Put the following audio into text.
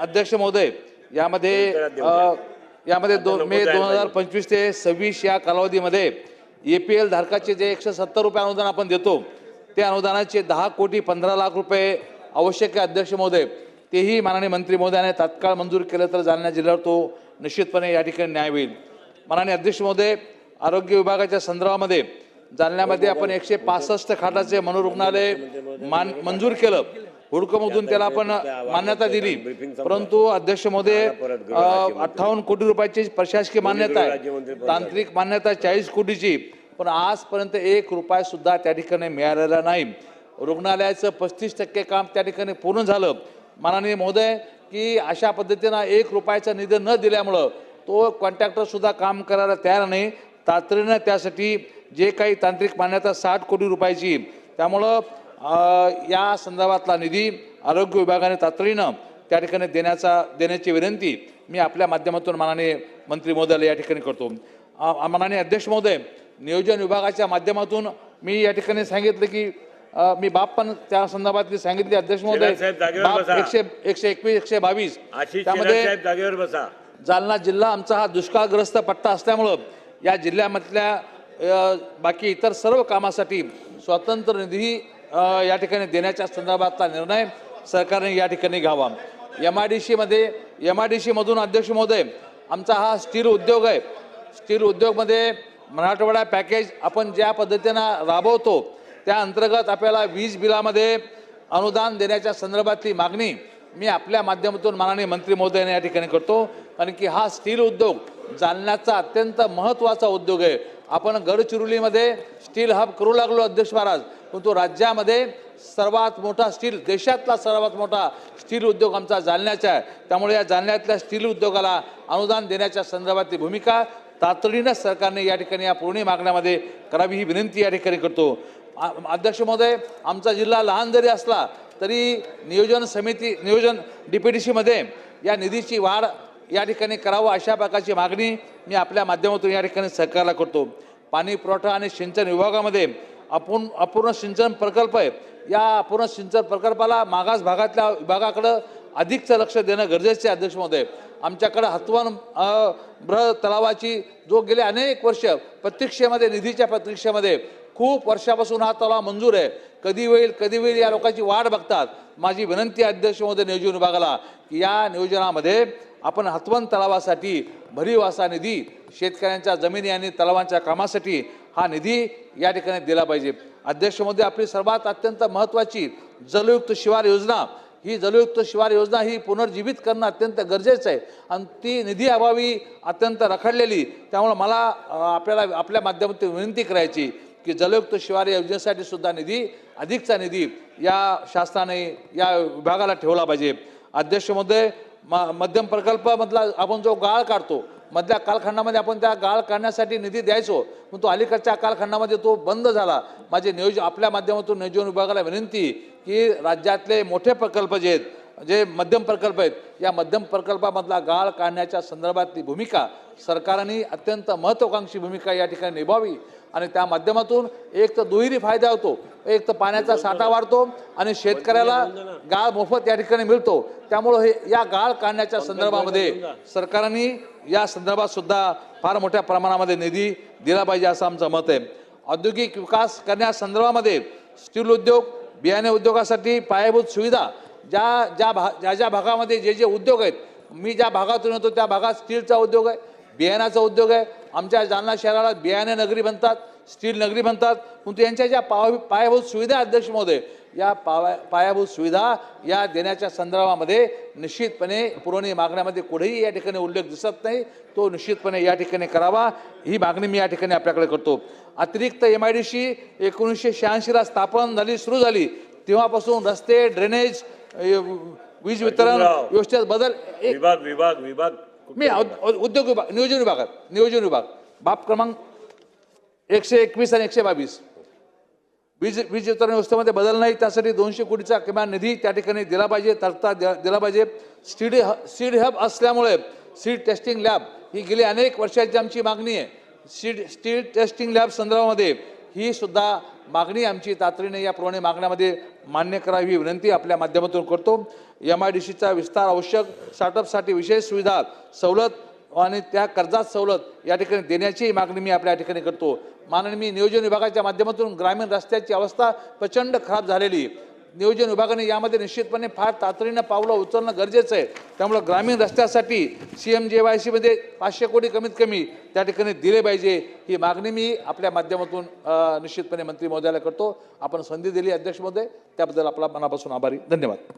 अध्यक्ष महोदय, यामध्ये मे 2025 ते 26 या कालावधीमध्ये APL धारकाचे जे 170 रुपये अनुदान आपण देतो, त्या अनुदानाचे 10 कोटी 15 लाख रुपये आवश्यक आहे अध्यक्ष महोदय. तेही माननीय मंत्री महोदयाने तात्काळ मंजूर केलं तर जालना जिल्ह्यावर तो निश्चितपणे या ठिकाणी न्याय होईल. माननीय अध्यक्ष महोदय, आरोग्य विभागाच्या संदर्भामध्ये जालन्यामध्ये आपण 165 खाटाचे मनोरुग्णालय मंजूर केलं. हुडकोमधून त्याला आपण मान्यता दिली, परंतु अध्यक्ष महोदय 58 कोटी रुपयाची प्रशासकीय मान्यता आहे, तांत्रिक मान्यता 40 कोटीची, पण आजपर्यंत 1 रुपया सुद्धा त्या ठिकाणी मिळालेला नाही. रुग्णालयाचं 35% काम त्या ठिकाणी पूर्ण झालं. माननीय महोदय, की अशा पद्धतीनं 1 रुपयाचा निधी न दिल्यामुळं तो कॉन्ट्रॅक्टर सुद्धा काम करायला तयार नाही. तातडीनं त्यासाठी जे काही तांत्रिक मान्यता 60 कोटी रुपयाची, त्यामुळं या संदर्भातला निधी आरोग्य विभागाने तातडीनं त्या ठिकाणी देण्याची विनंती मी आपल्या माध्यमातून माननीय मंत्री महोदयाला या ठिकाणी करतो. माननीय अध्यक्ष महोदय, नियोजन विभागाच्या माध्यमातून मी या ठिकाणी सांगितलं की मी बाप पण त्या संदर्भातली सांगितली अध्यक्ष महोदय, 121 122 त्यामध्ये जालना जिल्हा आमचा हा दुष्काळग्रस्त पट्टा असल्यामुळं या जिल्ह्यामधल्या बाकी इतर सर्व कामासाठी स्वतंत्र निधी या ठिकाणी देण्याच्या संदर्भातला निर्णय सरकारने या ठिकाणी घ्यावा. MIDC मधून अध्यक्ष महोदय, आमचा हा स्टील उद्योग आहे. स्टील उद्योगमध्ये मराठवाडा पॅकेज आपण ज्या पद्धतीनं राबवतो त्या अंतर्गत आपल्याला वीज बिलामध्ये अनुदान देण्याच्या संदर्भातली मागणी मी आपल्या माध्यमातून माननीय मंत्री महोदयाने या ठिकाणी करतो. कारण की हा स्टील उद्योग जालन्याचा अत्यंत महत्त्वाचा उद्योग आहे. आपण गडचिरोलीमध्ये स्टील हब करू लागलो अध्यक्ष महाराज, पण तो राज्यामध्ये सर्वात मोठा स्टील, देशातला सर्वात मोठा स्टील उद्योग आमचा जालन्याचा आहे. त्यामुळे या जालन्यातल्या स्टील उद्योगाला अनुदान देण्याच्या संदर्भातली भूमिका तातडीनं सरकारने या ठिकाणी या पूर्ण मागण्यामध्ये करावी ही विनंती या ठिकाणी करतो. अध्यक्ष महोदय, आमचा जिल्हा लहान जरी असला तरी नियोजन DPDC मध्ये या निधीची वाढ या ठिकाणी करावं अशा प्रकारची मागणी मी आपल्या माध्यमातून या ठिकाणी सरकारला करतो. पाणी पुरवठा आणि सिंचन विभागामध्ये अपूर्ण सिंचन प्रकल्प आहे. या अपूर्ण सिंचन प्रकल्पाला मागास भागातल्या विभागाकडं अधिकचं लक्ष देणं गरजेचं आहे अध्यक्ष महोदय. आमच्याकडं हतवन बृहत तलावाची जो गेले अनेक वर्ष निधीच्या प्रतीक्षेमध्ये खूप वर्षापासून हा तलाव मंजूर आहे. कधी होईल या लोकांची वाट बघतात. माझी विनंती आहे अध्यक्ष महोदय नियोजन विभागाला की या नियोजनामध्ये आपण हतवन तलावासाठी भरीव असा निधी, शेतकऱ्यांच्या जमिनी आणि तलावांच्या कामासाठी हा निधी या ठिकाणी दिला पाहिजे. अध्यक्ष महोदय, आपली सर्वात अत्यंत महत्त्वाची जलयुक्त शिवार योजना, ही जलयुक्त शिवार योजना ही पुनर्जीवित करणं अत्यंत गरजेचं आहे आणि ती निधी अभावी अत्यंत रखडलेली. त्यामुळे मला आपल्या माध्यमातून विनंती करायची की जलयुक्त शिवार योजनेसाठी सुद्धा अधिकचा निधी या शासनाने या विभागाला ठेवला पाहिजे. अध्यक्ष महोदय, मध्यम प्रकल्पामधला आपण जो गाळ काढतो, मधल्या कालखंडामध्ये आपण त्या गाळ काढण्यासाठी निधी द्यायचो, पण तो अलीकडच्या कालखंडामध्ये तो बंद झाला. माझे आपल्या माध्यमातून नियोजन विभागाला विनंती की राज्यातले मोठे प्रकल्प जे मध्यम प्रकल्प आहेत, या मध्यम प्रकल्पामधला गाळ काढण्याच्या संदर्भातली भूमिका सरकारने अत्यंत महत्त्वाकांक्षी भूमिका या ठिकाणी निभावी आणि त्या माध्यमातून एक तर दुहेरी फायदा होतो. एक तर पाण्याचा साठा वाढतो आणि शेतकऱ्याला गाळ मोफत या ठिकाणी मिळतो. त्यामुळं या गाळ काढण्याच्या संदर्भामध्ये सरकारने या संदर्भात सुद्धा फार मोठ्या प्रमाणामध्ये निधी दिला पाहिजे असं आमचं मत आहे. औद्योगिक विकास करण्यासंदर्भामध्ये स्टील उद्योग, बियाणे उद्योगासाठी पायाभूत सुविधा ज्या भागामध्ये जे उद्योग आहेत, मी ज्या भागातून येतो त्या भागात स्टीलचा उद्योग आहे, बियाण्याचा उद्योग आहे. आमच्या जालना शहराला बियाणे नगरी म्हणतात, स्टील नगरी म्हणतात. परंतु यांच्या ज्या पायाभूत सुविधा अध्यक्ष महोदय, या पायाभूत सुविधा या देण्याच्या संदर्भामध्ये निश्चितपणे पुरवणी मागण्यामध्ये कुठेही या ठिकाणी उल्लेख दिसत नाही. तो निश्चितपणे या ठिकाणी करावा ही मागणी मी या ठिकाणी आपल्याकडे करतो. अतिरिक्त MIDC 1986ला सुरू झाली. तेव्हापासून रस्ते, ड्रेनेज, वीज वितरण व्यवस्थेत बदल विभाग मी उद्योग विभाग, नियोजन विभाग बाब क्रमांक 121 आणि 122 वीज वितरण व्यवस्थेमध्ये बदल नाही. त्यासाठी 200 कोटीचा किमान निधी त्या ठिकाणी दिला पाहिजे, दिला पाहिजे. सीड हब असल्यामुळे सीड टेस्टिंग लॅब ही गेली अनेक वर्षाची आमची मागणी आहे. स्टील टेस्टिंग लॅब संदर्भामध्ये ही सुद्धा मागणी आमची तातडीने याप्रमाणे मागण्यामध्ये मान्य करावी ही विनंती आपल्या माध्यमातून करतो। MIDCचा विस्तार आवश्यक, स्टार्टअपसाठी विशेष सुविधा सवलत आणि त्या कर्जात सवलत या ठिकाणी देण्याची मागणी मी आपल्या ठिकाणी करतो। माननीय मी नियोजन विभागाच्या माध्यमातून ग्रामीण रस्त्याची अवस्था प्रचंड खराब झालेली, नियोजन विभागाने यामध्ये निश्चितपणे फार तातडीनं पावलं उचलणं गरजेचं आहे। त्यामुळे ग्रामीण रस्त्यासाठी CMJYC मध्ये 500 कोटी कमीत कमी त्या ठिकाणी दिले पाहिजे ही मागणी मी आपल्या माध्यमातून निश्चितपणे मंत्री महोदयाला करतो। आपण संधी दिली अध्यक्ष महोदय, त्याबद्दल आपला मनापासून आभारी, धन्यवाद।